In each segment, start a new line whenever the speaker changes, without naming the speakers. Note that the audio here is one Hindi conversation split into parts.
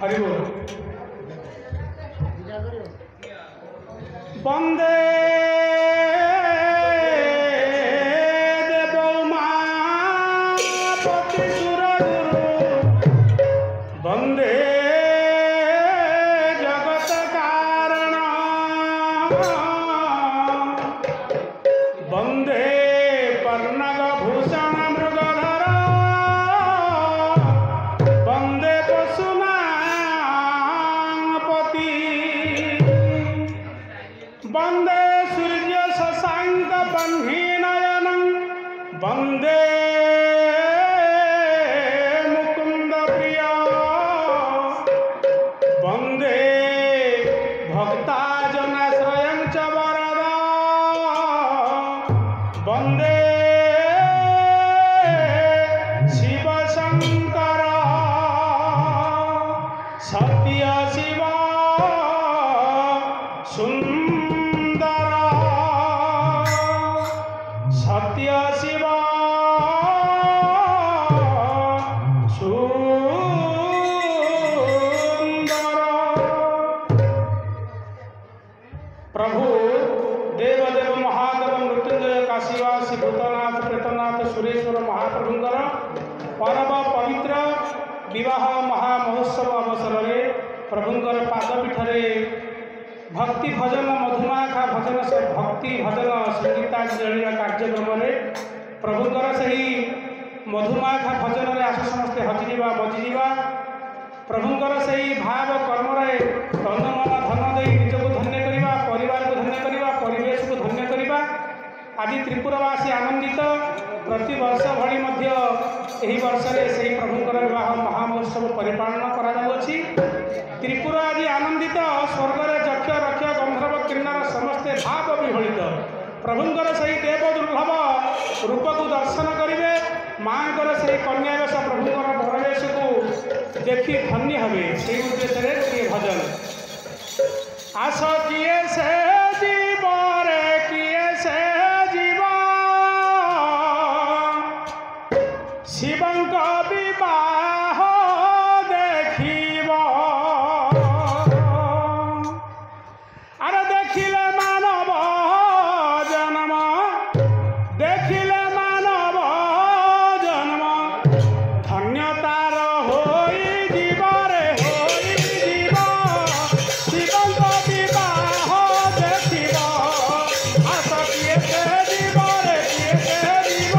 हरि बोल। वंदे देव उमापति सुरगुरु वंदे जगत कारण वंदे पर्णग भूषण मृगधर वंदे पशुनापति वंदे सूर्य शशांक बह्नि नयनं वंदे मुकुंद प्रिय वंदे भक्ताजनाश्रयं च वरदा वंदे शिव शंकर सत्य शिव सुंदर सत्य शिव सुंदर। प्रभु देवदेव महादेव मृत्युंजय काशीवासी भूतनाथ प्रेतनाथ सुरेश्वर महाप्रभुंकर परम पवित्र विवाह महामहोत्सव अवसर में प्रभुंकर पादपीठरे भक्ति भजन मधुमाखा भजन भक्ति भजन संगीतांजलि कार्यक्रम में प्रभुंकर सही मधुमाखा भजन में आस समस्ते हजिजा बजिजा प्रभुंकर सही भाव कर्म तन मन धन दे निजक धन्य करवा परिवार को धन्य करवा परिवेश को धन्य करवा आदि त्रिपुरवासी आनंदित प्रति वर्ष भली मध्य एही वर्ष रे सही प्रभुंकर विवाह महामहोत्सव परिपालन करा जाउछि। त्रिपुरा आदि आनंदित स्वर्गरे यक्ष रक्ष गंधर्व किन्नर समस्ते भाव विहलित प्रभुंकर सही देव दुर्लभ रूप को दर्शन करेंगे माँकर सही कन्यावेश प्रभुंकर बरवेश को देखी धन्य हमें से उद्देश्य से भजन आस किए से जीव रे किए से जीव शिवंक विवाह देखिब अरे देखिले मानव जन्म देखिले मानव जन्म धन्यतार होई जीव रे होई जीव शिवंक विवाह देखिब आस किए से जीव रे किए से जीव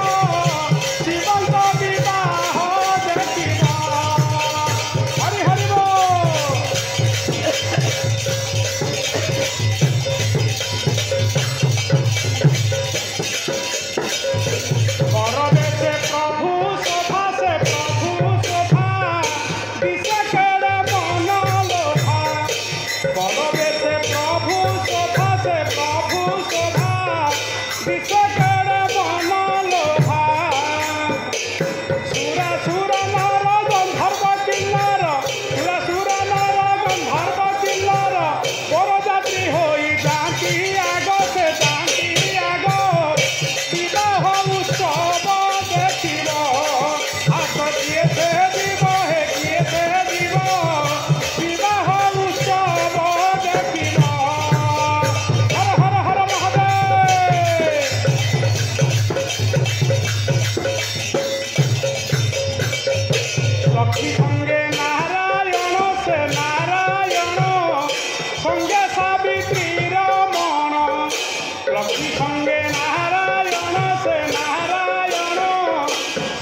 शिवंक विवाह देखिब हरि हरि बोल। करवे से प्रभु शोभा से प्रभु शोभा विषकेर मन लोभा करवे से प्रभु शोभा से प्रभु शोभा विषकेर मन लोभा सुरा सुर नर गंधर्व किन्नर सुरा सुर नर गंधर्व किन्नर बरजात्री होई जाती आग से जाती आग विवाह उत्सव देखिब आस किए से जीव हे किए से जीव विवाह उत्सव देखिब हर हर हर महादेव। लक्ष्मी संगे नारायण से नारायण संगे सावित्री रमण लक्ष्मी संगे नारायण से नारायण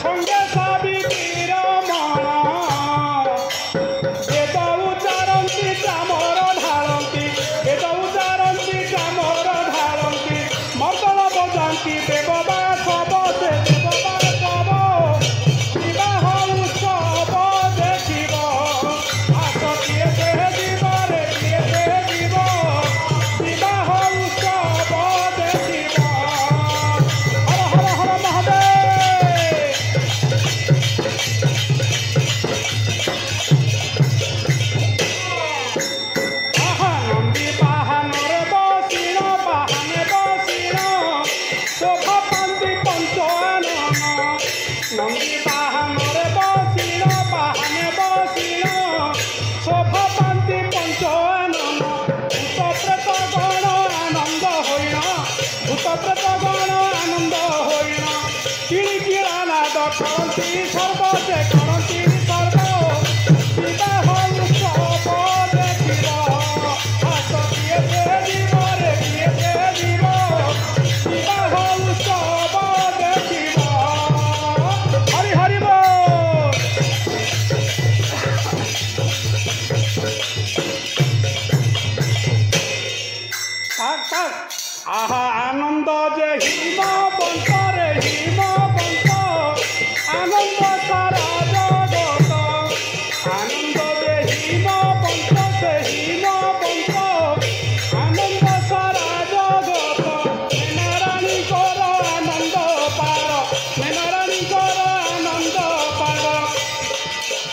संगे सावित्री रमण वेद उच्चारन्ति चामर ढालन्ति वेद उच्चारन्ति चामर ढालन्ति मर्दन बजान्ति देवबा सब से देवबा सब विवाह उत्सव देखिब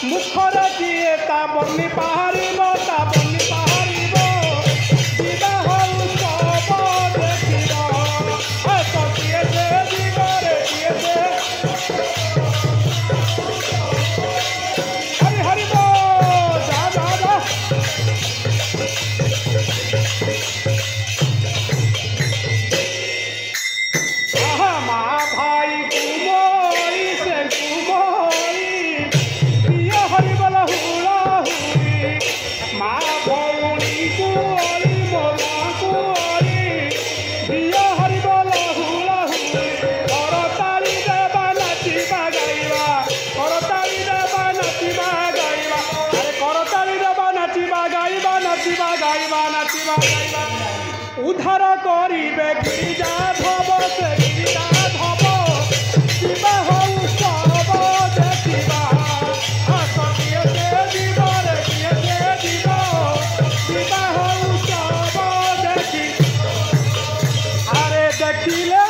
মুখরে কিয়ে তা বন্নি পাহাড়িব তা বন্নি পাহাড়িব বিবাহ উৎসব দেখিব তো কিয়েছে দিগরে কিয়েছে হরি হরি বল যা যা যা আহা মা ভাই কুমরি সে কুমরি প্রিয় হরি বল হুড়া হুড়ি মা ভৌণী কুয়ারি মোলা কুয়ারি প্রিয় হরি বল হুড়া হুড়ি করতালি দেবা নাচিবা গাইবা করতালি দেবা নাচিবা গাইবা আরে করতালি দেবা নাচিবা গাইবা নাচিবা গাইবা নাচিবা গাইবা উদ্ধার করিবে গিরিজাধব সে গিরিজাধব বিবাহ উৎসব দেখিবা হাত কিয়েছে দিবরে কিয়েছে দিব বিবাহ উৎসব দেখি আরে দেখিলে